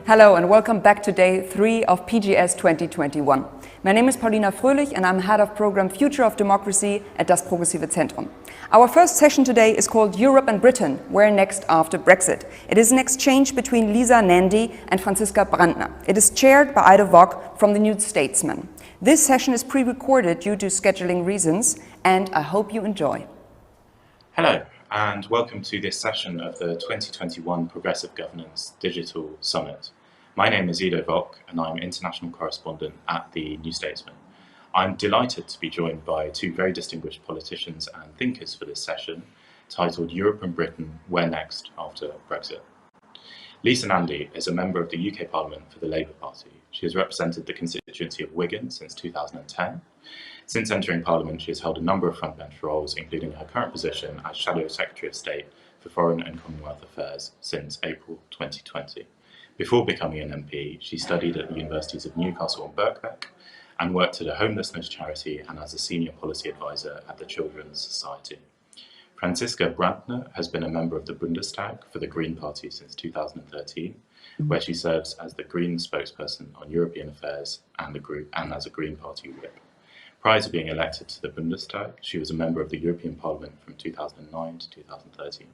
Hello and welcome back to day 3 of PGS 2021. My name is Paulina Fröhlich and I'm head of program Future of Democracy at das Progressive Zentrum. Our first session today is called Europe and Britain, where next after Brexit. It is an exchange between Lisa Nandy and Franziska Brandner. It is chaired by Ido Vock from the New Statesman. This session is pre-recorded due to scheduling reasons and I hope you enjoy. Hello and welcome to this session of the 2021 Progressive Governance Digital Summit. My name is Ido Vock and I'm international correspondent at the New Statesman. I'm delighted to be joined by two very distinguished politicians and thinkers for this session, titled Europe and Britain, Where Next After Brexit. Lisa Nandy is a member of the UK Parliament for the Labour Party. She has represented the constituency of Wigan since 2010. Since entering Parliament, she has held a number of frontbench roles, including her current position as Shadow Secretary of State for Foreign and Commonwealth Affairs since April 2020. Before becoming an MP, she studied at the universities of Newcastle and Birkbeck and worked at a homelessness charity and as a senior policy advisor at the Children's Society. Franziska Brandner has been a member of the Bundestag for the Green Party since 2013, where she serves as the Green spokesperson on European affairs and as a Green Party whip. Prior to being elected to the Bundestag, she was a member of the European Parliament from 2009 to 2013.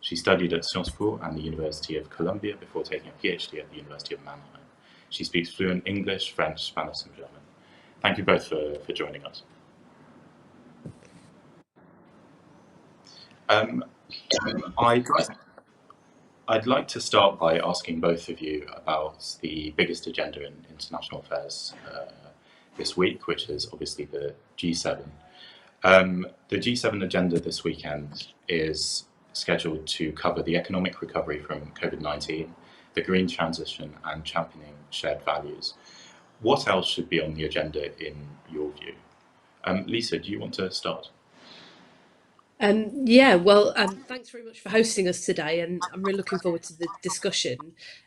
She studied at Sciences Po and the University of Columbia before taking a PhD at the University of Mannheim. She speaks fluent English, French, Spanish and German. Thank you both for joining us. I'd like to start by asking both of you about the biggest agenda in international affairs this week, which is obviously the G7. The G7 agenda this weekend is scheduled to cover the economic recovery from COVID-19, the green transition and championing shared values. What else should be on the agenda in your view? Lisa, do you want to start? Thanks very much for hosting us today, and I'm really looking forward to the discussion.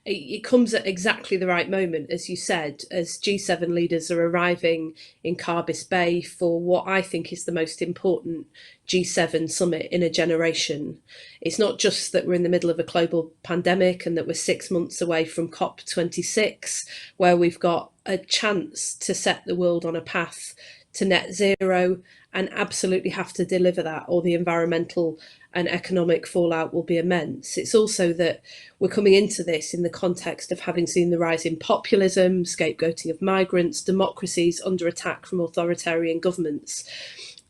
It comes at exactly the right moment, as you said, as G7 leaders are arriving in Carbis Bay for what I think is the most important G7 summit in a generation. It's not just that we're in the middle of a global pandemic and that we're 6 months away from COP26, where we've got a chance to set the world on a path to net zero and absolutely have to deliver that, or the environmental and economic fallout will be immense. It's also that we're coming into this in the context of having seen the rise in populism, scapegoating of migrants, democracies under attack from authoritarian governments.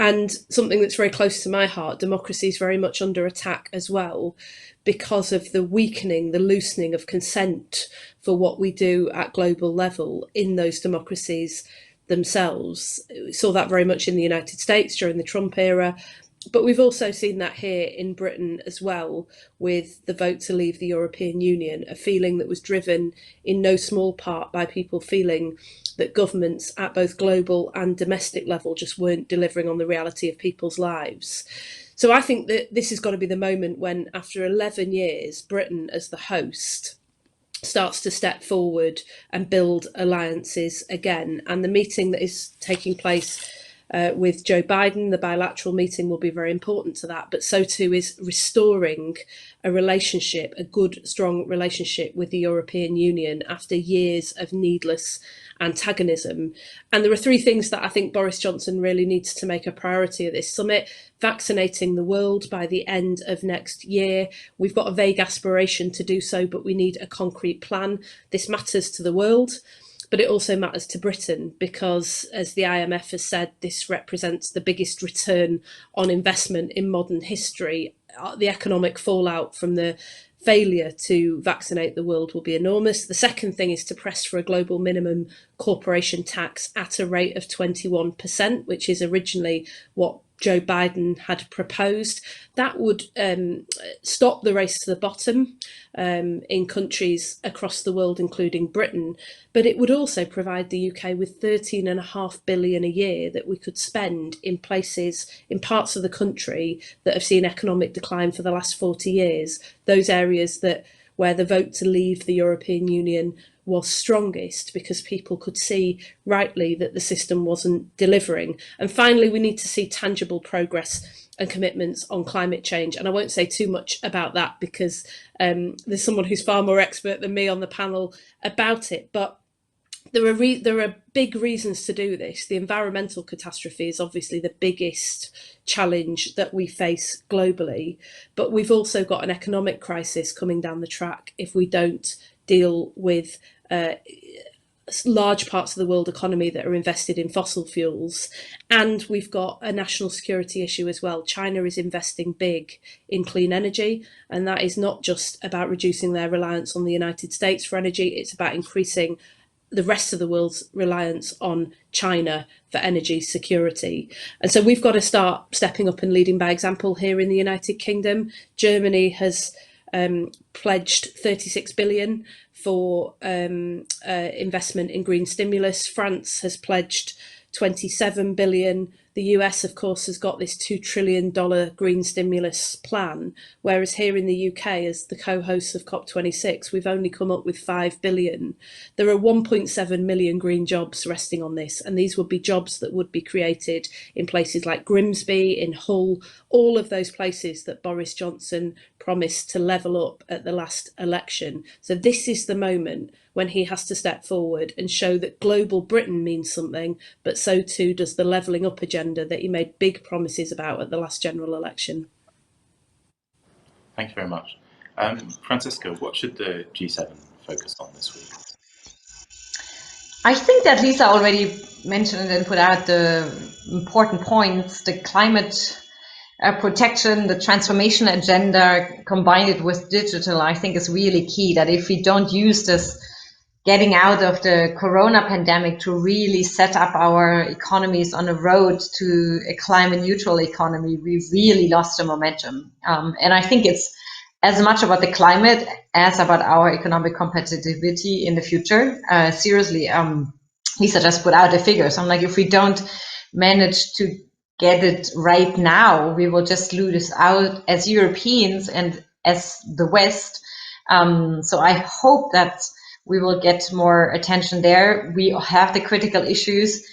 And something that's very close to my heart, democracy is very much under attack as well, because of the weakening, the loosening of consent for what we do at global level in those democracies themselves. We saw that very much in the United States during the Trump era, but we've also seen that here in Britain as well, with the vote to leave the European Union, a feeling that was driven in no small part by people feeling that governments at both global and domestic level just weren't delivering on the reality of people's lives. So I think that this has got to be the moment when, after 11 years, Britain as the host starts to step forward and build alliances again. And the meeting that is taking place with Joe Biden, the bilateral meeting, will be very important to that, but so too is restoring a relationship, a good, strong relationship with the European Union after years of needless antagonism. And there are three things that I think Boris Johnson really needs to make a priority of this summit: vaccinating the world by the end of next year. We've got a vague aspiration to do so, but we need a concrete plan. This matters to the world, but it also matters to Britain because, as the IMF has said, this represents the biggest return on investment in modern history. The economic fallout from the failure to vaccinate the world will be enormous. The second thing is to press for a global minimum corporation tax at a rate of 21%, which is originally what Joe Biden had proposed. That would stop the race to the bottom in countries across the world, including Britain. But it would also provide the UK with $13.5 billion a year that we could spend in places, in parts of the country that have seen economic decline for the last 40 years. Those areas where the vote to leave the European Union was strongest, because people could see rightly that the system wasn't delivering. And finally, we need to see tangible progress and commitments on climate change. And I won't say too much about that, because there's someone who's far more expert than me on the panel about it. But there are big reasons to do this. The environmental catastrophe is obviously the biggest challenge that we face globally, but we've also got an economic crisis coming down the track if we don't deal with large parts of the world economy that are invested in fossil fuels. And we've got a national security issue as well. China is investing big in clean energy, and that is not just about reducing their reliance on the United States for energy, it's about increasing the rest of the world's reliance on China for energy security. And so we've got to start stepping up and leading by example here in the United Kingdom. Germany has pledged 36 billion for investment in green stimulus. France has pledged 27 billion. The US, of course, has got this $2 trillion green stimulus plan, whereas here in the UK, as the co-hosts of COP26, we've only come up with 5 billion. There are 1.7 million green jobs resting on this, and these would be jobs that would be created in places like Grimsby, in Hull, all of those places that Boris Johnson promised to level up at the last election. So this is the moment when he has to step forward and show that global Britain means something, but so too does the levelling up agenda that he made big promises about at the last general election. Thank you very much. Francisca, what should the G7 focus on this week? I think that Lisa already mentioned and put out the important points. The climate protection, the transformation agenda, combined with digital, I think is really key. That if we don't use this getting out of the corona pandemic to really set up our economies on a road to a climate neutral economy, we've really lost the momentum. And I think it's as much about the climate as about our economic competitivity in the future. Seriously, Lisa just put out the figures. I'm like, if we don't manage to get it right now, we will just lose out as Europeans and as the West. So I hope that we will get more attention there. We have the critical issues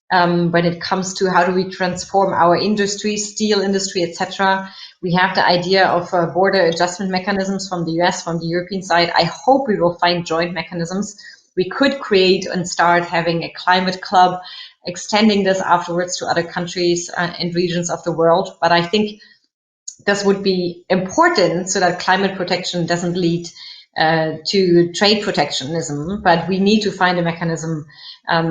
when it comes to how do we transform our industry, steel industry, etc. We have the idea of border adjustment mechanisms from the US, from the European side. I hope we will find joint mechanisms. We could create and start having a climate club, extending this afterwards to other countries and regions of the world. But I think this would be important so that climate protection doesn't lead to trade protectionism, but we need to find a mechanism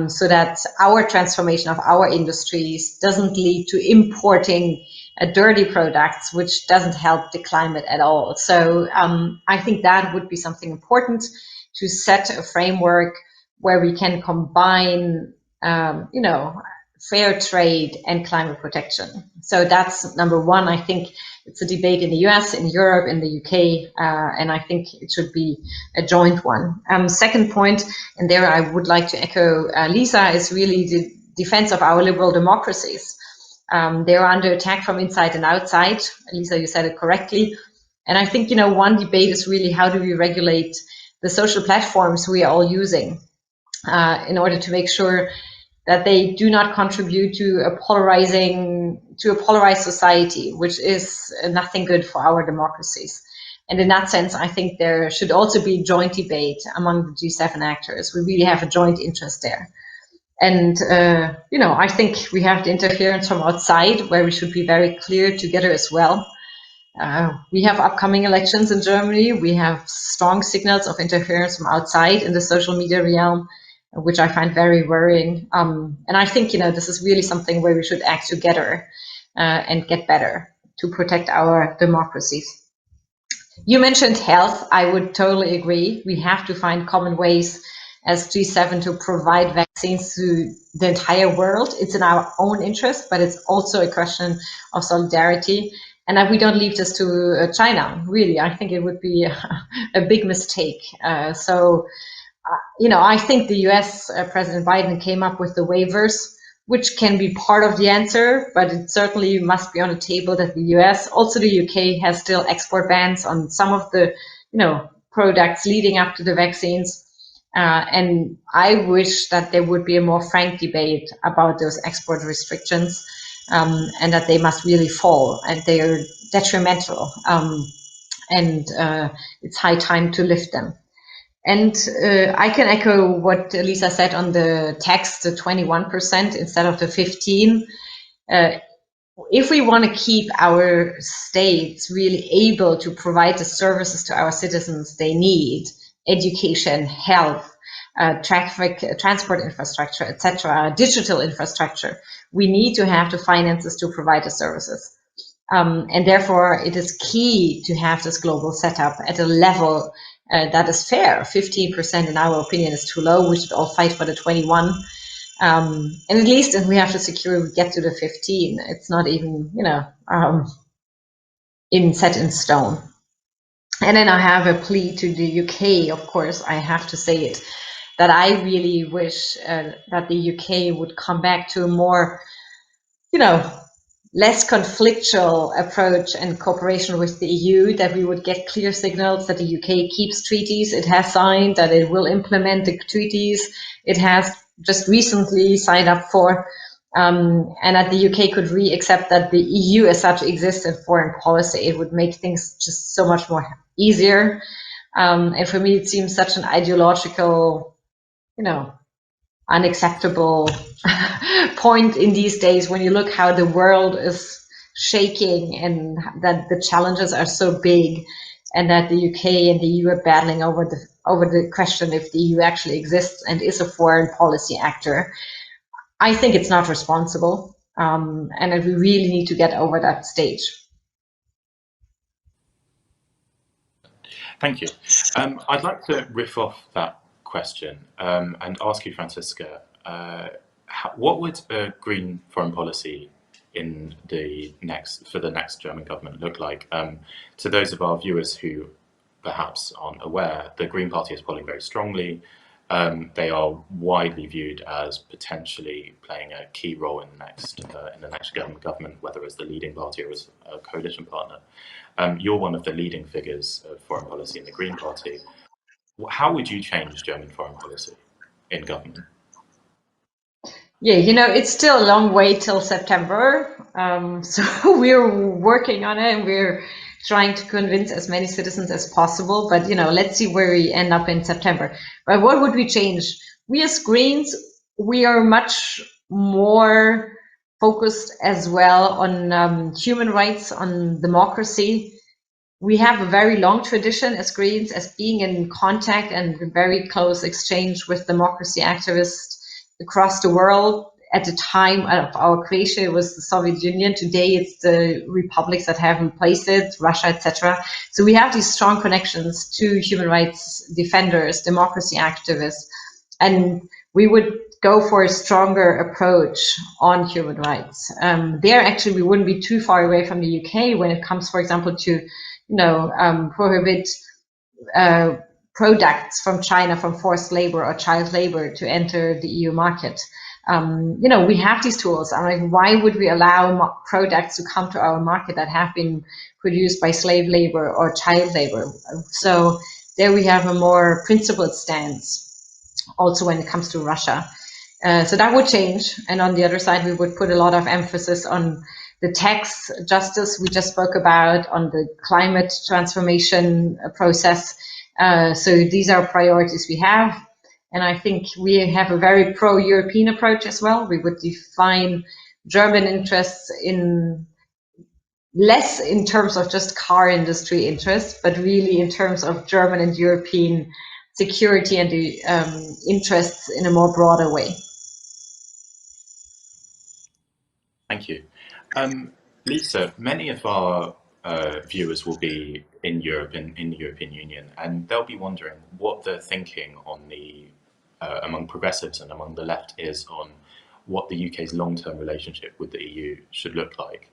so that our transformation of our industries doesn't lead to importing dirty products, which doesn't help the climate at all. So I think that would be something important, to set a framework where we can combine, fair trade and climate protection. So that's number one. I think it's a debate in the US, in Europe, in the UK, and I think it should be a joint one. Second point, and there I would like to echo Lisa, is really the defense of our liberal democracies. They are under attack from inside and outside. Lisa, you said it correctly. And I think, one debate is really how do we regulate the social platforms we are all using in order to make sure that they do not contribute to a polarized society, which is nothing good for our democracies. And in that sense, I think there should also be joint debate among the G7 actors. We really have a joint interest there. And, I think we have the interference from outside, where we should be very clear together as well. We have upcoming elections in Germany. We have strong signals of interference from outside in the social media realm, which I find very worrying. And I think, this is really something where we should act together and get better to protect our democracies. You mentioned health. I would totally agree. We have to find common ways as G7 to provide vaccines to the entire world. It's in our own interest, but it's also a question of solidarity. And that we don't leave this to China, really. I think it would be a big mistake. I think the US President Biden came up with the waivers, which can be part of the answer, but it certainly must be on the table that the US, also the UK, has still export bans on some of the, products leading up to the vaccines. And I wish that there would be a more frank debate about those export restrictions, and that they must really fall, and they are detrimental. And it's high time to lift them. And I can echo what Lisa said on the tax, the 21% instead of the 15. If we want to keep our states really able to provide the services to our citizens they need, education, health, transport infrastructure, etc., digital infrastructure, we need to have the finances to provide the services. And therefore, it is key to have this global setup at a level that is fair. 15%, in our opinion, is too low. We should all fight for the 21. And at least if we have to secure we get to the 15. It's not even, set in stone. And then I have a plea to the UK, of course, I have to say it, that I really wish that the UK would come back to a more, less conflictual approach and cooperation with the EU, that we would get clear signals that the UK keeps treaties it has signed, that it will implement the treaties it has just recently signed up for, and that the UK could re-accept that the EU as such exists in foreign policy. It would make things just so much more easier. And for me, it seems such an ideological, unacceptable point in these days when you look how the world is shaking and that the challenges are so big, and that the UK and the EU are battling over the question if the EU actually exists and is a foreign policy actor. I think it's not responsible, and that we really need to get over that stage. Thank you. I'd like to riff off that question and ask you, Franziska, what would a green foreign policy for the next German government look like? To those of our viewers who perhaps aren't aware, the Green Party is polling very strongly. They are widely viewed as potentially playing a key role in the next German government, whether as the leading party or as a coalition partner. You're one of the leading figures of foreign policy in the Green Party. How would you change German foreign policy in government? Yeah, it's still a long way till September. So we're working on it, and we're trying to convince as many citizens as possible. But, let's see where we end up in September. But what would we change? We as Greens, we are much more focused as well on human rights, on democracy. We have a very long tradition as Greens as being in contact and very close exchange with democracy activists across the world. At the time of our creation, it was the Soviet Union. Today, it's the republics that have replaced it, Russia, etc. So we have these strong connections to human rights defenders, democracy activists, and we would go for a stronger approach on human rights. There, actually, we wouldn't be too far away from the UK when it comes, for example, to prohibit products from China from forced labor or child labor to enter the EU market. We have these tools. Why would we allow products to come to our market that have been produced by slave labor or child labor? So there we have a more principled stance also when it comes to Russia. So that would change. And on the other side, we would put a lot of emphasis on the tax justice we just spoke about, on the climate transformation process. So these are priorities we have. And I think we have a very pro-European approach as well. We would define German interests in less in terms of just car industry interests, but really in terms of German and European security and the interests in a more broader way. Thank you. Lisa, many of our viewers will be in Europe, in the European Union, and they'll be wondering what they're thinking on the among progressives and among the left is on what the UK's long-term relationship with the EU should look like.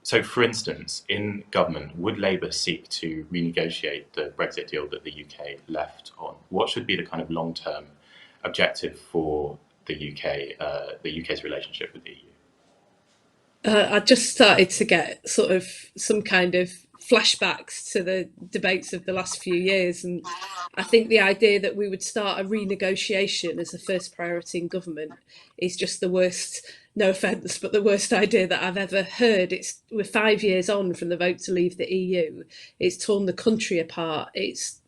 So, for instance, in government, would Labour seek to renegotiate the Brexit deal that the UK left on? What should be the kind of long-term objective for the UK's relationship with the EU? I just started to get sort of some kind of flashbacks to the debates of the last few years, and I think the idea that we would start a renegotiation as a first priority in government is just the worst, no offence, but the worst idea that I've ever heard. We're 5 years on from the vote to leave the EU. It's torn the country apart. It's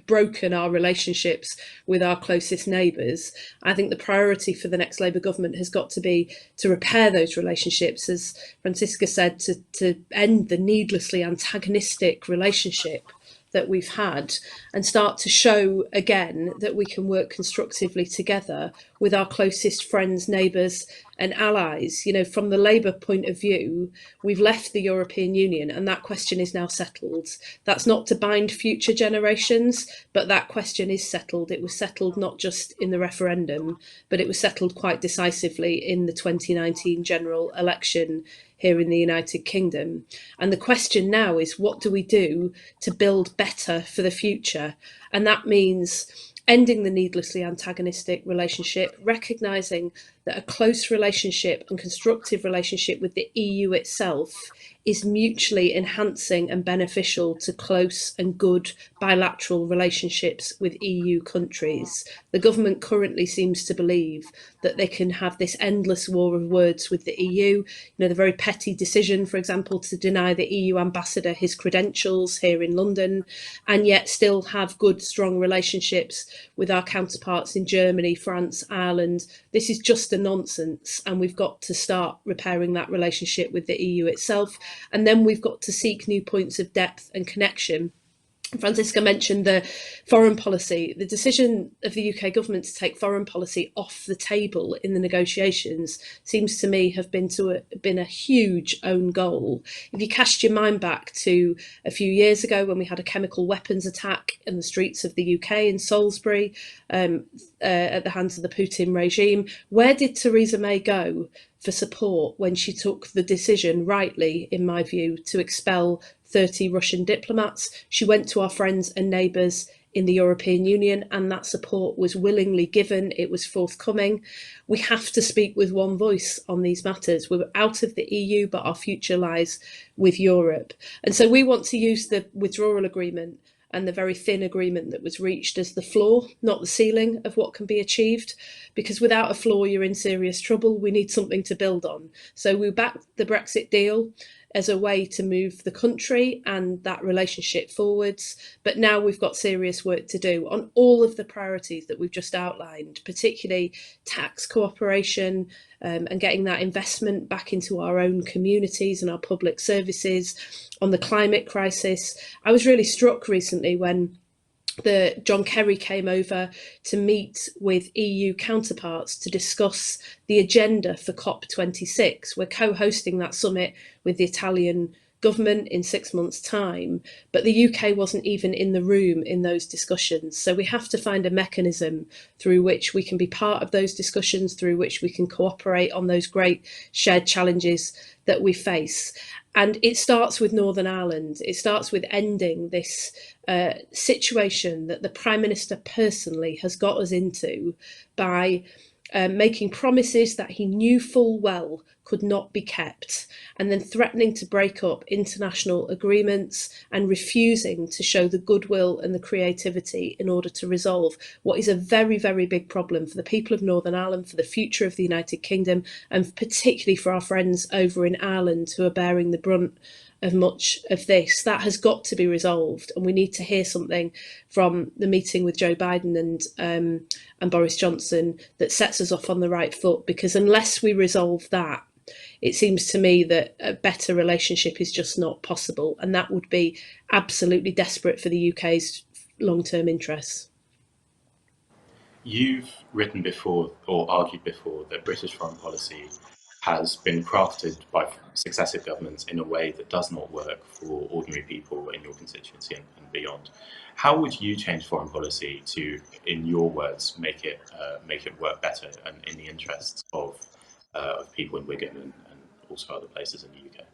broken our relationships with our closest neighbours. I think the priority for the next Labour government has got to be to repair those relationships, as Francisca said, to end the needlessly antagonistic relationship that we've had and start to show again that we can work constructively together with our closest friends, neighbours and allies. You know, from the Labour point of view, we've left the European Union and that question is now settled. That's not to bind future generations, but that question is settled. It was settled not just in the referendum, but it was settled quite decisively in the 2019 general election here in the United Kingdom. And the question now is, what do we do to build better for the future? And that means ending the needlessly antagonistic relationship, recognising that a close relationship and constructive relationship with the EU itself is mutually enhancing and beneficial to close and good bilateral relationships with EU countries. The government currently seems to believe that they can have this endless war of words with the EU. You know, the very petty decision, for example, to deny the EU ambassador his credentials here in London, and yet still have good, strong relationships with our counterparts in Germany, France, Ireland. This is just a nonsense, and we've got to start repairing that relationship with the EU itself. And then we've got to seek new points of depth and connection. Francisca mentioned the foreign policy. The decision of the UK government to take foreign policy off the table in the negotiations seems to me have been a huge own goal. If you cast your mind back to a few years ago when we had a chemical weapons attack in the streets of the UK in Salisbury at the hands of the Putin regime, where did Theresa May go for support when she took the decision, rightly in my view, to expel 30 Russian diplomats? She went to our friends and neighbours in the European Union, and that support was willingly given. It was forthcoming. We have to speak with one voice on these matters. We're out of the EU, but our future lies with Europe. And so we want to use the withdrawal agreement and the very thin agreement that was reached as the floor, not the ceiling of what can be achieved, because without a floor, you're in serious trouble. We need something to build on. So we backed the Brexit deal as a way to move the country and that relationship forwards. But now we've got serious work to do on all of the priorities that we've just outlined, particularly tax cooperation and getting that investment back into our own communities and our public services, on the climate crisis. I was really struck recently when John Kerry came over to meet with EU counterparts to discuss the agenda for COP26. We're co-hosting that summit with the Italian government in 6 months' time, but the UK wasn't even in the room in those discussions. So we have to find a mechanism through which we can be part of those discussions, through which we can cooperate on those great shared challenges that we face. And it starts with Northern Ireland. It starts with ending this situation that the Prime Minister personally has got us into by making promises that he knew full well could not be kept, and then threatening to break up international agreements and refusing to show the goodwill and the creativity in order to resolve what is a very, very big problem for the people of Northern Ireland, for the future of the United Kingdom, and particularly for our friends over in Ireland who are bearing the brunt of much of this. That has got to be resolved, and we need to hear something from the meeting with Joe Biden and Boris Johnson that sets us off on the right foot, because unless we resolve that, it seems to me that a better relationship is just not possible, and that would be absolutely desperate for the UK's long-term interests. You've written before or argued before that British foreign policy has been crafted by successive governments in a way that does not work for ordinary people in your constituency and beyond. How would you change foreign policy to, in your words, make it work better and in the interests of people in Wigan and also other places in the UK?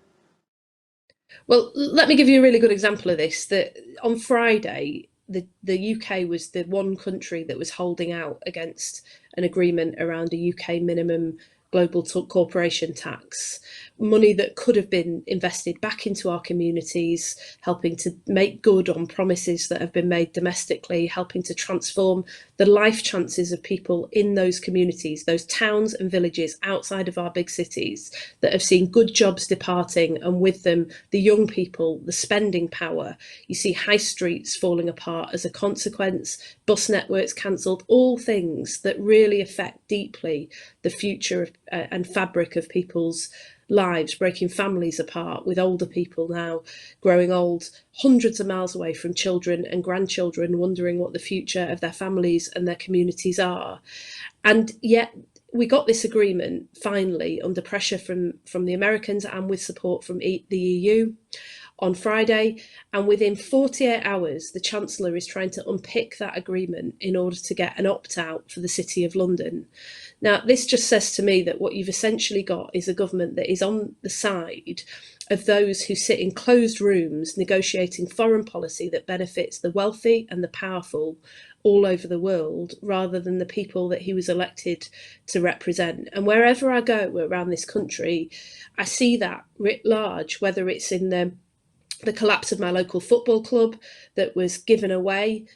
Well, let me give you a really good example of this. That on Friday, the UK was the one country that was holding out against an agreement around a UK minimum global corporation tax, money that could have been invested back into our communities, helping to make good on promises that have been made domestically, helping to transform the life chances of people in those communities, those towns and villages outside of our big cities that have seen good jobs departing, and with them the young people, the spending power. You see high streets falling apart as a consequence, bus networks cancelled, all things that really affect deeply the future and fabric of people's lives, breaking families apart, with older people now growing old hundreds of miles away from children and grandchildren, wondering what the future of their families and their communities are. And yet we got this agreement finally under pressure from the Americans and with support from the EU on Friday, and within 48 hours the Chancellor is trying to unpick that agreement in order to get an opt-out for the City of London. Now, this just says to me that what you've essentially got is a government that is on the side of those who sit in closed rooms negotiating foreign policy that benefits the wealthy and the powerful all over the world, rather than the people that he was elected to represent. And wherever I go around this country, I see that writ large, whether it's in the collapse of my local football club that was given away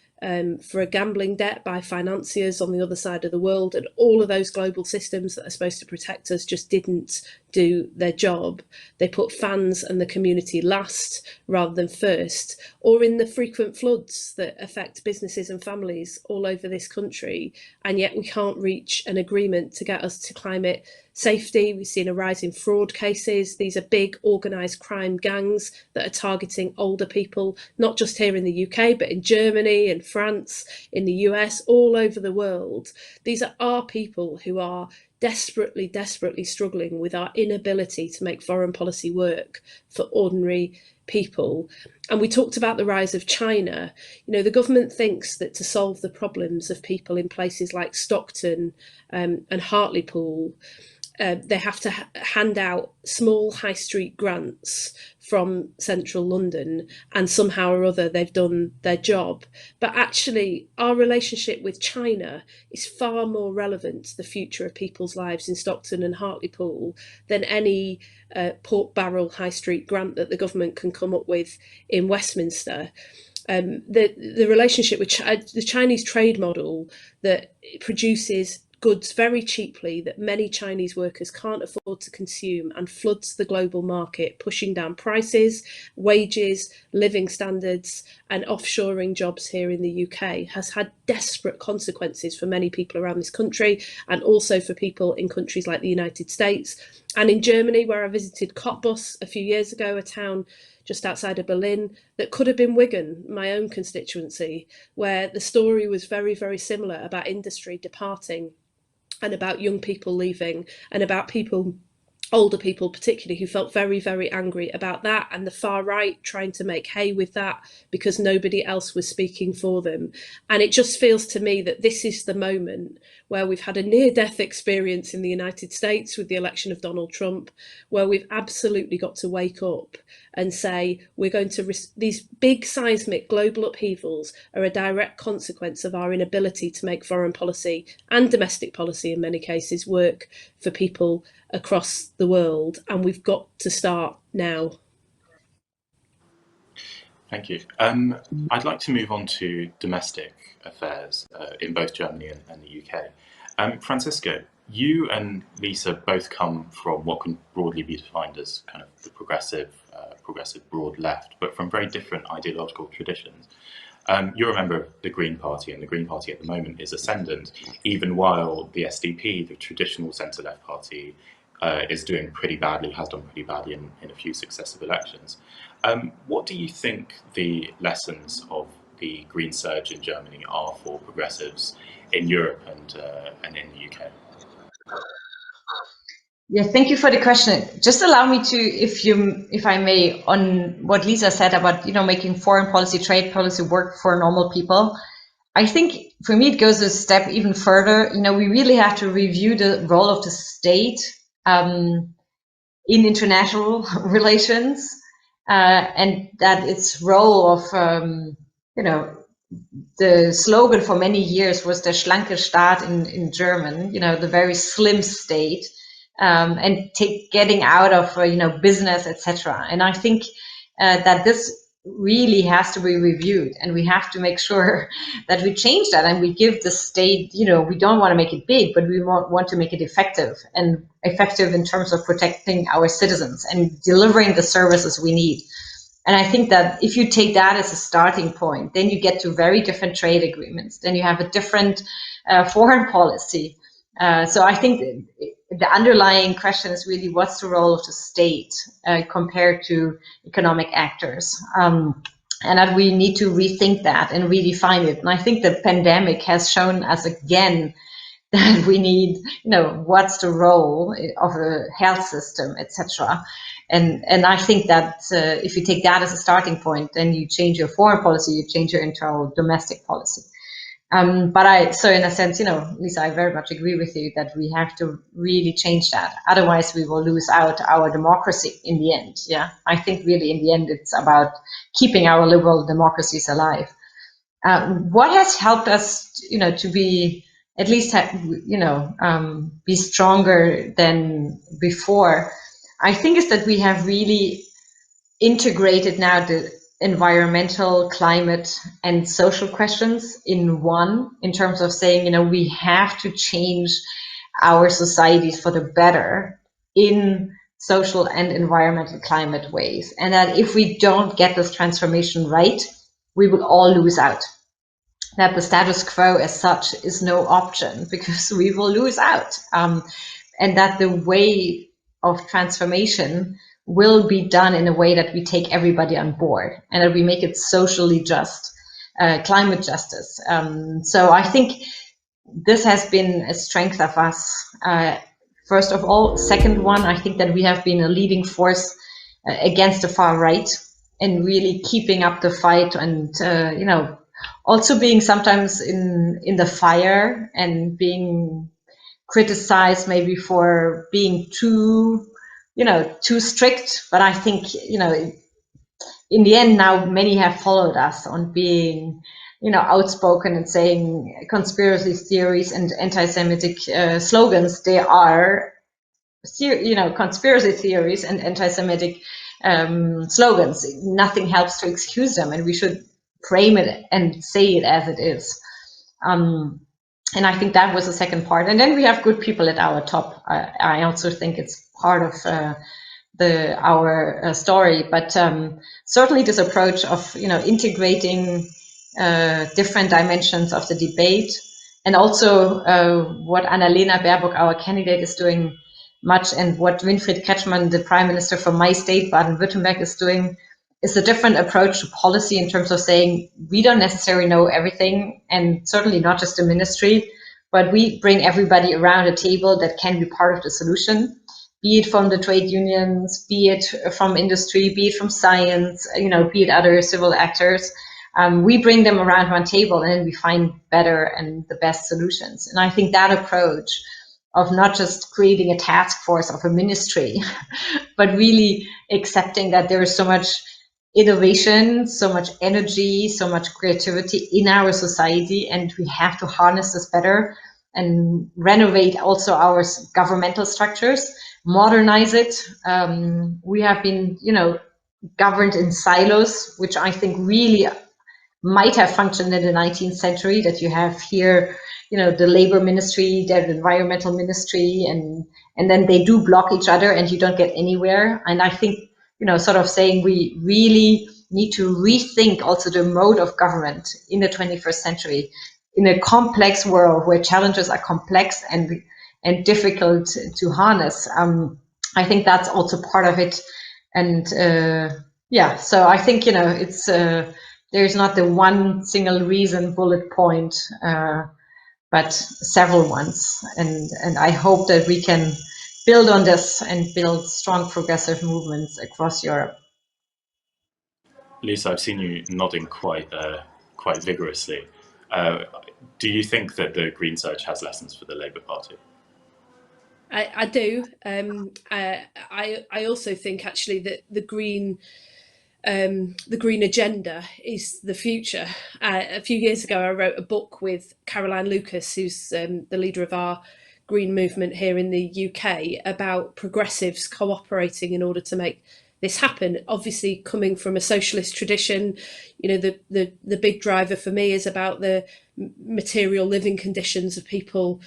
for a gambling debt by financiers on the other side of the world, and all of those global systems that are supposed to protect us just didn't do their job. They put fans and the community last rather than first. Or in the frequent floods that affect businesses and families all over this country, and yet we can't reach an agreement to get us to climate safety. We've seen a rise in fraud cases. These are big organised crime gangs that are targeting older people, not just here in the UK, but in Germany, in France, in the US, all over the world. These are our people who are desperately struggling with our inability to make foreign policy work for ordinary people. And we talked about the rise of China. You know, the government thinks that to solve the problems of people in places like Stockton and Hartlepool, they have to hand out small high street grants from central London, and somehow or other they've done their job. But actually, our relationship with China is far more relevant to the future of people's lives in Stockton and Hartlepool than any pork barrel high street grant that the government can come up with in Westminster. The relationship with the Chinese trade model that produces goods very cheaply that many Chinese workers can't afford to consume and floods the global market, pushing down prices, wages, living standards, and offshoring jobs here in the UK, has had desperate consequences for many people around this country, and also for people in countries like the United States. And in Germany, where I visited Cottbus a few years ago, a town just outside of Berlin, that could have been Wigan, my own constituency, where the story was very, very similar about industry departing and about young people leaving, and about people, older people particularly, who felt very, very angry about that, and the far right trying to make hay with that because nobody else was speaking for them. And it just feels to me that this is the moment where we've had a near-death experience in the United States with the election of Donald Trump, where we've absolutely got to wake up and say we're going to these big seismic global upheavals are a direct consequence of our inability to make foreign policy and domestic policy in many cases work for people across the world, and we've got to start now. Thank you. I'd like to move on to domestic affairs in both Germany and the UK. Francisco, you and Lisa both come from what can broadly be defined as kind of the progressive broad left, but from very different ideological traditions. You're a member of the Green Party, and the Green Party at the moment is ascendant, even while the SDP, the traditional centre-left party, is doing pretty badly, has done pretty badly in a few successive elections. What do you think the lessons of the Green Surge in Germany are for progressives in Europe and in the UK? Yeah, thank you for the question. Just allow me to, if I may, on what Lisa said about, making foreign policy, trade policy work for normal people. I think for me, it goes a step even further. We really have to review the role of the state in international relations, and that its role of, the slogan for many years was der schlanke Staat in German, the very slim state, and getting out of, business, etc. And I think that this really has to be reviewed, and we have to make sure that we change that and we give the state, we don't want to make it big, but we want to make it effective, and effective in terms of protecting our citizens and delivering the services we need. And I think that if you take that as a starting point, then you get to very different trade agreements. Then you have a different foreign policy. So I think the underlying question is really, what's the role of the state compared to economic actors? And that we need to rethink that and redefine it. And I think the pandemic has shown us again that we need, what's the role of a health system, etc. And I think that if you take that as a starting point, then you change your foreign policy, you change your internal domestic policy. So in a sense, Lisa, I very much agree with you that we have to really change that. Otherwise, we will lose out our democracy in the end. Yeah, I think really in the end, it's about keeping our liberal democracies alive. What has helped us, to be at least, be stronger than before, I think, is that we have really integrated now the environmental, climate, and social questions in one, in terms of saying, we have to change our societies for the better in social and environmental climate ways. And that if we don't get this transformation right, we will all lose out. That the status quo as such is no option, because we will lose out. And that the way of transformation will be done in a way that we take everybody on board and that we make it socially just, climate justice. So I think this has been a strength of us, first of all. Second one, I think that we have been a leading force against the far right, and really keeping up the fight, and also being sometimes in the fire and being criticized maybe for being too strict. But I think, in the end now, many have followed us on being, outspoken and saying conspiracy theories and anti-Semitic slogans. They are, conspiracy theories and anti-Semitic slogans. Nothing helps to excuse them, and we should frame it and say it as it is. And I think that was the second part. And then we have good people at our top. I also think it's part of our story. But certainly this approach of integrating different dimensions of the debate, and also what Annalena Baerbock, our candidate, is doing much, and what Winfried Kretschmann, the Prime Minister from my state, Baden-Württemberg, is doing, is a different approach to policy, in terms of saying we don't necessarily know everything, and certainly not just the ministry, but we bring everybody around a table that can be part of the solution, be it from the trade unions, be it from industry, be it from science, be it other civil actors. We bring them around one table, and then we find better and the best solutions. And I think that approach of not just creating a task force of a ministry, but really accepting that there is so much innovation, so much energy, so much creativity in our society, and we have to harness this better and renovate also our governmental structures, modernize it. We have been, governed in silos, which I think really might have functioned in the 19th century, that you have here, the labor ministry, the environmental ministry, and then they do block each other and you don't get anywhere. And I think, sort of saying we really need to rethink also the mode of government in the 21st century, in a complex world where challenges are complex and difficult to harness. I think that's also part of it. And so I think, it's there's not the one single reason bullet point, but several ones. And I hope that we can build on this and build strong progressive movements across Europe. Lisa, I've seen you nodding quite vigorously. Do you think that the Green Surge has lessons for the Labour Party? I do. I also think actually that the green agenda is the future. A few years ago, I wrote a book with Caroline Lucas, who's the leader of our green movement here in the UK, about progressives cooperating in order to make this happen. Obviously, coming from a socialist tradition, you know, the big driver for me is about the material living conditions of people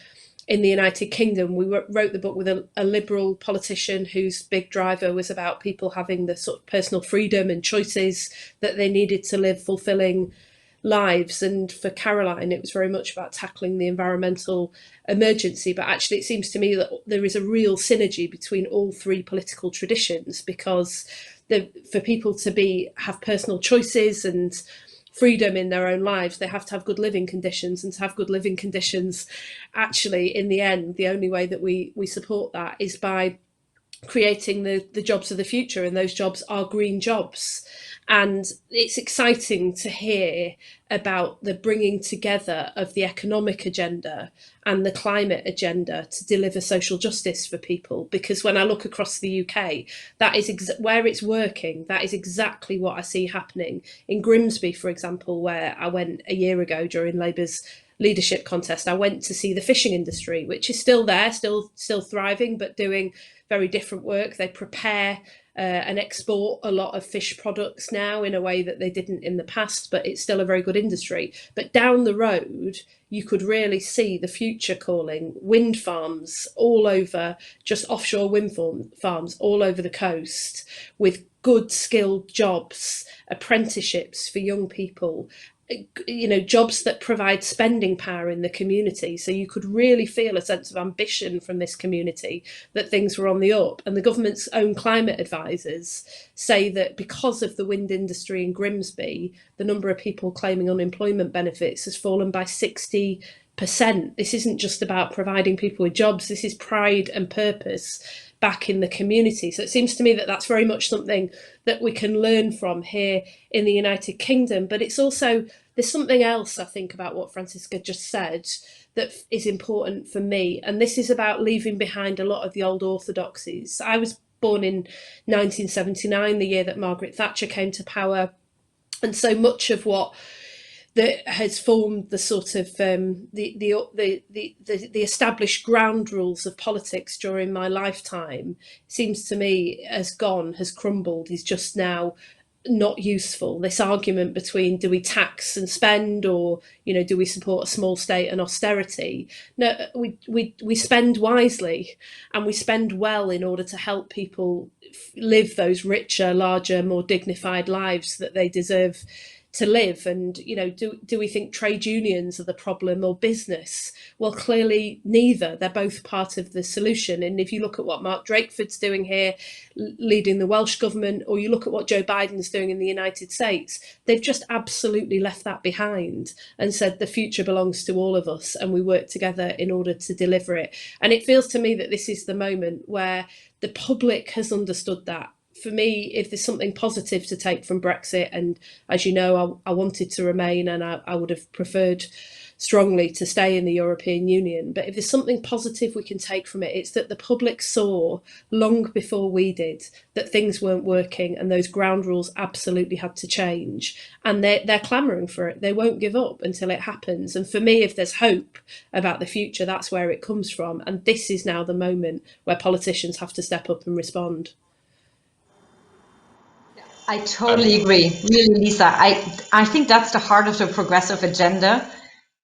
in the United Kingdom. We wrote the book with a liberal politician whose big driver was about people having the sort of personal freedom and choices that they needed to live fulfilling lives. And for Caroline, it was very much about tackling the environmental emergency. But actually, it seems to me that there is a real synergy between all three political traditions, because for people to have personal choices and freedom in their own lives, they have to have good living conditions, and to have good living conditions, actually, in the end, the only way that we support that is by creating the jobs of the future, and those jobs are green jobs. And it's exciting to hear about the bringing together of the economic agenda and the climate agenda to deliver social justice for people. Because when I look across the UK, that is where it's working. That is exactly what I see happening. In Grimsby, for example, where I went a year ago during Labour's leadership contest, I went to see the fishing industry, which is still there, still thriving, but doing very different work. They prepare and export a lot of fish products now in a way that they didn't in the past, but it's still a very good industry. But down the road, you could really see the future calling. Wind farms all over, just offshore wind farms all over the coast, with good skilled jobs, apprenticeships for young people, you know, jobs that provide spending power in the community. So you could really feel a sense of ambition from this community that things were on the up. And the government's own climate advisors say that because of the wind industry in Grimsby, the number of people claiming unemployment benefits has fallen by 60%. This isn't just about providing people with jobs. This is pride and purpose back in the community. So it seems to me that that's very much something that we can learn from here in the United Kingdom. But it's also, there's something else I think about what Franziska just said that is important for me. And this is about leaving behind a lot of the old orthodoxies. I was born in 1979, the year that Margaret Thatcher came to power. And so much of what that has formed the sort of the established ground rules of politics during my lifetime, seems to me has crumbled, is just now not useful. This argument between do we tax and spend, or, you know, do we support a small state and austerity? No, we spend wisely, and we spend well in order to help people live those richer, larger, more dignified lives that they deserve to live. And, you know, do we think trade unions are the problem, or business? Well, clearly neither. They're both part of the solution. And if you look at what Mark Drakeford's doing here, leading the Welsh government, or you look at what Joe Biden's doing in the United States, they've just absolutely left that behind and said the future belongs to all of us, and we work together in order to deliver it. And it feels to me that this is the moment where the public has understood that. For me, if there's something positive to take from Brexit, and as you know, I wanted to remain, and I would have preferred strongly to stay in the European Union. But if there's something positive we can take from it, it's that the public saw long before we did that things weren't working, and those ground rules absolutely had to change. And they're clamouring for it. They won't give up until it happens. And for me, if there's hope about the future, that's where it comes from. And this is now the moment where politicians have to step up and respond. I totally agree. Really, Lisa, I think that's the heart of the progressive agenda,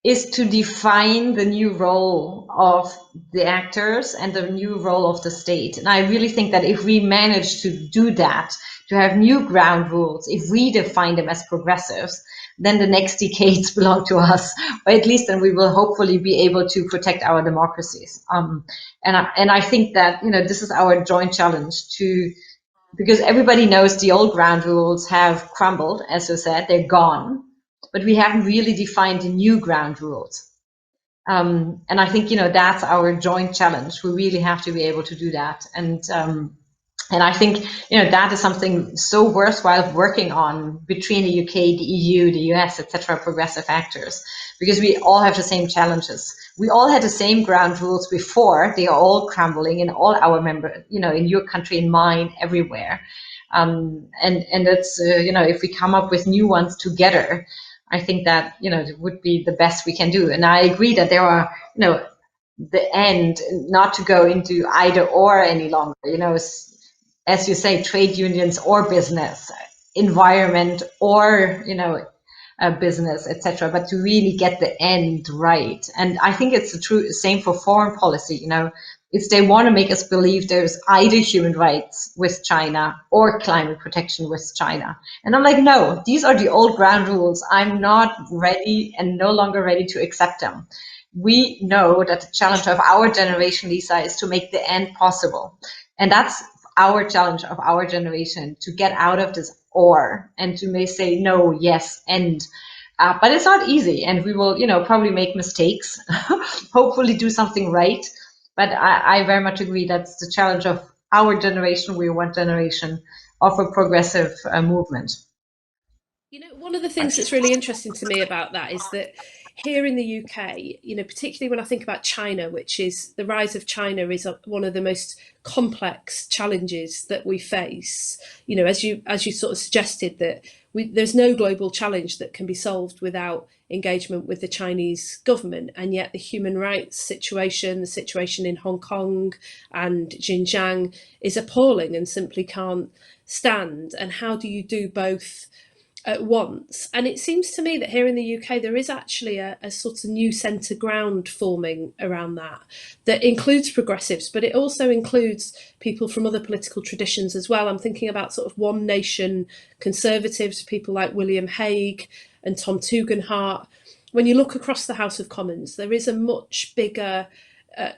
is to define the new role of the actors and the new role of the state. And I really think that if we manage to do that, to have new ground rules, if we define them as progressives, then the next decades belong to us, or at least then we will hopefully be able to protect our democracies. And I think that, you know, this is our joint challenge because everybody knows the old ground rules have crumbled, as you said, they're gone, but we haven't really defined the new ground rules. And I think, that's our joint challenge. We really have to be able to do that. And I think, that is something so worthwhile working on between the UK, the EU, the US, etc., progressive actors, because we all have the same challenges. We all had the same ground rules before. They are all crumbling in all our members, in your country, in mine, everywhere. And it's, if we come up with new ones together, I think that, it would be the best we can do. And I agree that there are, the end, not to go into either or any longer, as you say, trade unions or business, environment or, business, etc., but to really get the end right. And I think it's the true same for foreign policy. If they want to make us believe there's either human rights with China or climate protection with China. And I'm like, no, these are the old ground rules. I'm not ready and no longer ready to accept them. We know that the challenge of our generation, Lisa, is to make the end possible. And that's our challenge of our generation, to get out of this or and to may say no, yes, and. But it's not easy, and we will, probably make mistakes, hopefully do something right. But I very much agree that's the challenge of our generation. We're one generation of a progressive movement. One of the things that's really interesting to me about that is that here in the UK, particularly when I think about China, which is the rise of China is one of the most complex challenges that we face. As you sort of suggested, that there's no global challenge that can be solved without engagement with the Chinese government, and yet the human rights situation, the situation in Hong Kong and Xinjiang is appalling and simply can't stand. And how do you do both at once? And it seems to me that here in the UK there is actually a sort of new centre ground forming around that includes progressives, but it also includes people from other political traditions as well. I'm thinking about sort of One Nation conservatives, people like William Hague and Tom Tugendhat. When you look across the House of Commons, there is a much bigger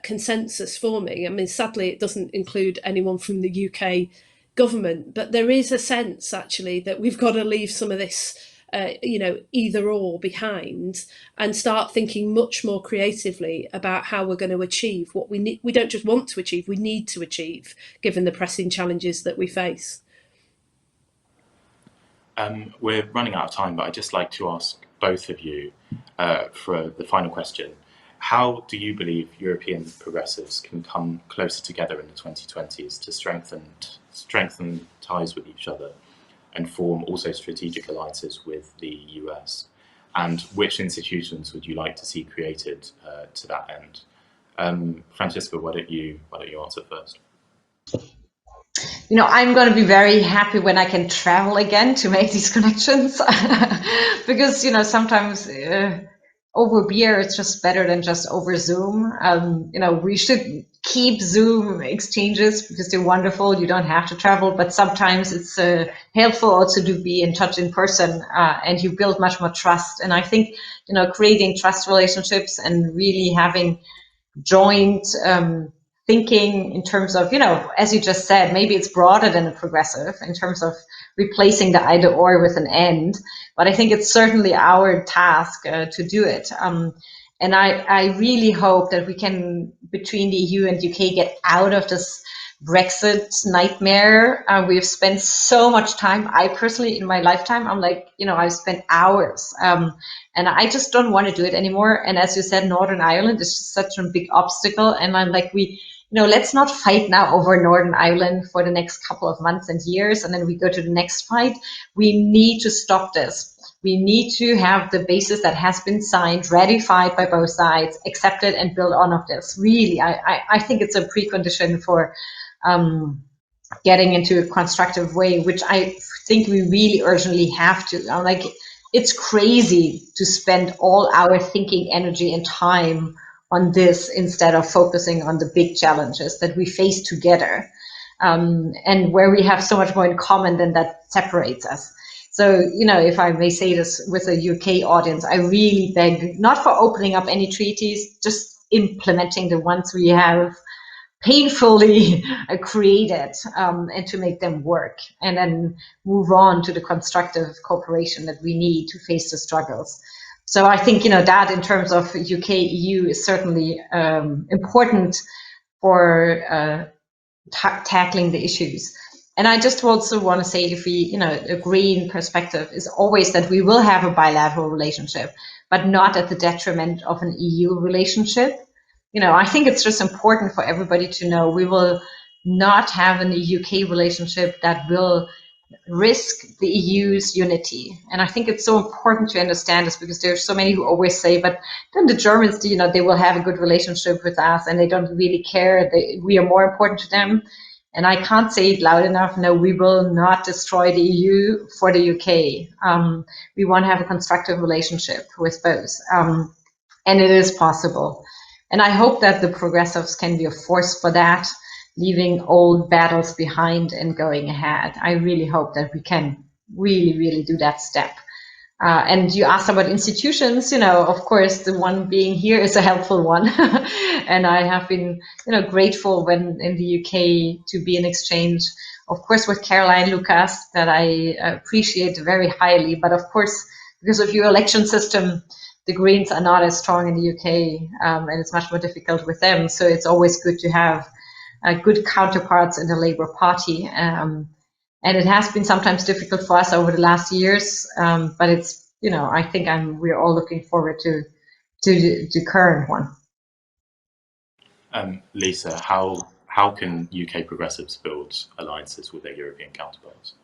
consensus forming. I mean, sadly, it doesn't include anyone from the UK government, but there is a sense actually that we've got to leave some of this either or behind and start thinking much more creatively about how we're going to achieve what we need. We don't just want to achieve, we need to achieve, given the pressing challenges that we face. We're running out of time, but I'd just like to ask both of you for the final question. How do you believe European progressives can come closer together in the 2020s to strengthen ties with each other and form also strategic alliances with the US? And which institutions would you like to see created to that end? Francisca, why don't you answer first? I'm going to be very happy when I can travel again to make these connections because, sometimes over beer, it's just better than just over Zoom. We should keep Zoom exchanges because they're wonderful. You don't have to travel, but sometimes it's helpful also to be in touch in person, and you build much more trust. And I think, creating trust relationships and really having joint thinking in terms of, as you just said, maybe it's broader than a progressive in terms of replacing the either or with an and, but I think it's certainly our task to do it. And I really hope that we can, between the EU and UK, get out of this Brexit nightmare. We've spent so much time, I personally, in my lifetime, I'm like, I've spent hours, and I just don't want to do it anymore. And as you said, Northern Ireland is just such a big obstacle. And I'm like, let's not fight now over Northern Ireland for the next couple of months and years, and then we go to the next fight. We need to stop this. We need to have the basis that has been signed, ratified by both sides, accepted, and build on of this. Really, I think it's a precondition for getting into a constructive way, which I think we really urgently have to. Like, it's crazy to spend all our thinking, energy, and time on this instead of focusing on the big challenges that we face together, and where we have so much more in common than that separates us. So, if I may say this with a UK audience, I really beg, not for opening up any treaties, just implementing the ones we have painfully created, and to make them work, and then move on to the constructive cooperation that we need to face the struggles. So I think, that in terms of UK, EU is certainly important for tackling the issues. And I just also want to say, if we, a green perspective is always that we will have a bilateral relationship, but not at the detriment of an EU relationship. I think it's just important for everybody to know we will not have an UK relationship that will risk the EU's unity. And I think it's so important to understand this, because there's so many who always say, but then the Germans, they will have a good relationship with us and they don't really care. We are more important to them. And I can't say it loud enough. No, we will not destroy the EU for the UK. We want to have a constructive relationship with both. And it is possible. And I hope that the progressives can be a force for that, leaving old battles behind and going ahead. I really hope that we can really, really do that step. And you asked about institutions, of course, the one being here is a helpful one. And I have been, grateful when in the UK to be in exchange, of course, with Caroline Lucas, that I appreciate very highly. But of course, because of your election system, the Greens are not as strong in the UK, and it's much more difficult with them. So it's always good to have good counterparts in the Labour Party. And it has been sometimes difficult for us over the last years, but it's, I think we're all looking forward to the current one. Lisa, how can UK progressives build alliances with their European counterparts?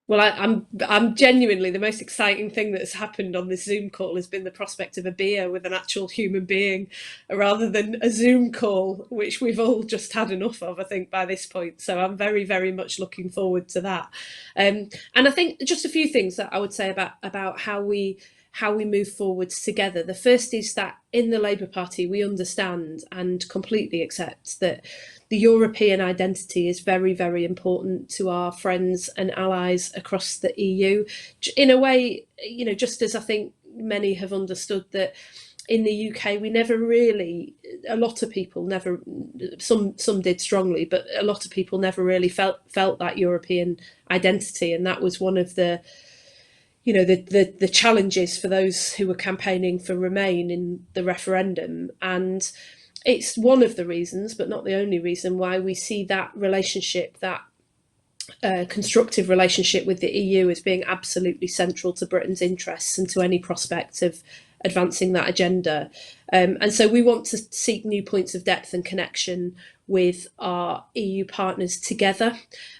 Well, I'm genuinely, the most exciting thing that's happened on this Zoom call has been the prospect of a beer with an actual human being, rather than a Zoom call, which we've all just had enough of, I think, by this point. So I'm very, very much looking forward to that. And I think just a few things that I would say about how we move forwards together. The first is that in the Labour Party, we understand and completely accept that the European identity is very, very important to our friends and allies across the EU. In a way, just as I think many have understood that in the UK, we never really, a lot of people never, some did strongly, but a lot of people never really felt that European identity. And that was one of the the challenges for those who were campaigning for Remain in the referendum. And it's one of the reasons, but not the only reason, why we see that relationship, that constructive relationship with the EU, as being absolutely central to Britain's interests and to any prospect of advancing that agenda. And so we want to seek new points of depth and connection with our EU partners together.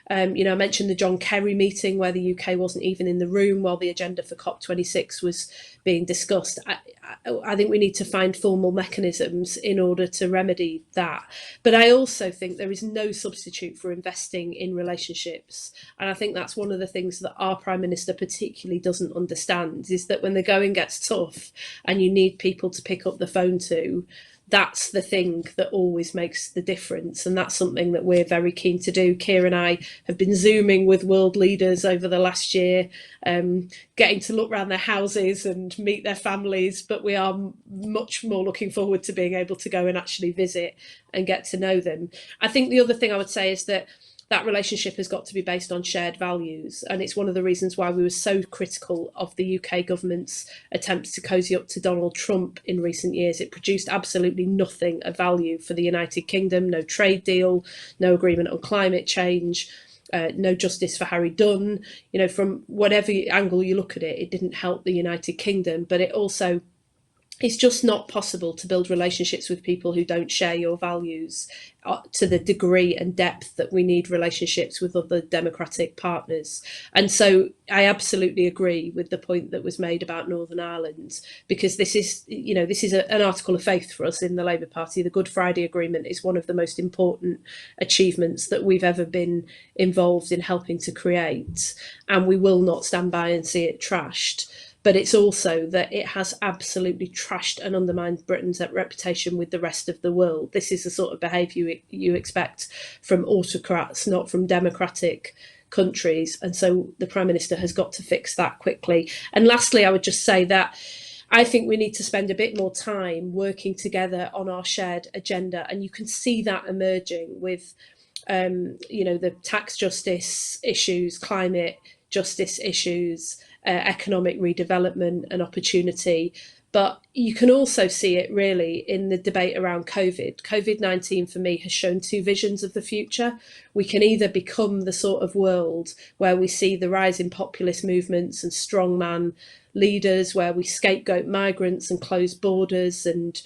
I mentioned the John Kerry meeting where the UK wasn't even in the room while the agenda for COP26 was being discussed. I think we need to find formal mechanisms in order to remedy that. But I also think there is no substitute for investing in relationships. And I think that's one of the things that our Prime Minister particularly doesn't understand, is that when the going gets tough and you need people to pick up the phone to, that's the thing that always makes the difference. And that's something that we're very keen to do. Keir and I have been Zooming with world leaders over the last year, getting to look around their houses and meet their families. But we are much more looking forward to being able to go and actually visit and get to know them. I think the other thing I would say is that relationship has got to be based on shared values. And it's one of the reasons why we were so critical of the UK government's attempts to cozy up to Donald Trump in recent years. It produced absolutely nothing of value for the United Kingdom, no trade deal, no agreement on climate change, no justice for Harry Dunn. From whatever angle you look at it, it didn't help the United Kingdom, but it's just not possible to build relationships with people who don't share your values to the degree and depth that we need relationships with other democratic partners. And so I absolutely agree with the point that was made about Northern Ireland, because this is an article of faith for us in the Labour Party. The Good Friday Agreement is one of the most important achievements that we've ever been involved in helping to create, and we will not stand by and see it trashed. But it's also that it has absolutely trashed and undermined Britain's reputation with the rest of the world. This is the sort of behaviour you expect from autocrats, not from democratic countries. And so the Prime Minister has got to fix that quickly. And lastly, I would just say that I think we need to spend a bit more time working together on our shared agenda. And you can see that emerging with, the tax justice issues, climate justice issues, economic redevelopment and opportunity. But you can also see it really in the debate around COVID. COVID-19 for me has shown two visions of the future. We can either become the sort of world where we see the rise in populist movements and strongman leaders, where we scapegoat migrants and close borders and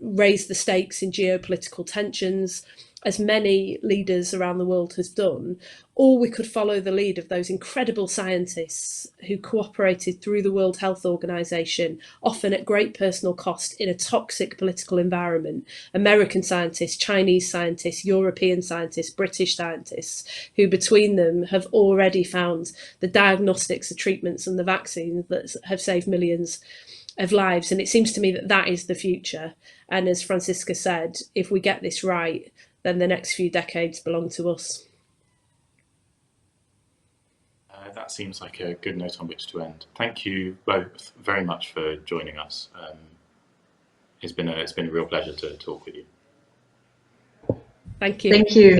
raise the stakes in geopolitical tensions, as many leaders around the world has done, or we could follow the lead of those incredible scientists who cooperated through the World Health Organization, often at great personal cost in a toxic political environment. American scientists, Chinese scientists, European scientists, British scientists, who between them have already found the diagnostics, the treatments and the vaccines that have saved millions of lives. And it seems to me that that is the future. And as Francisca said, if we get this right, then the next few decades belong to us. That seems like a good note on which to end. Thank you both very much for joining us. It's been a real pleasure to talk with you. Thank you. Thank you.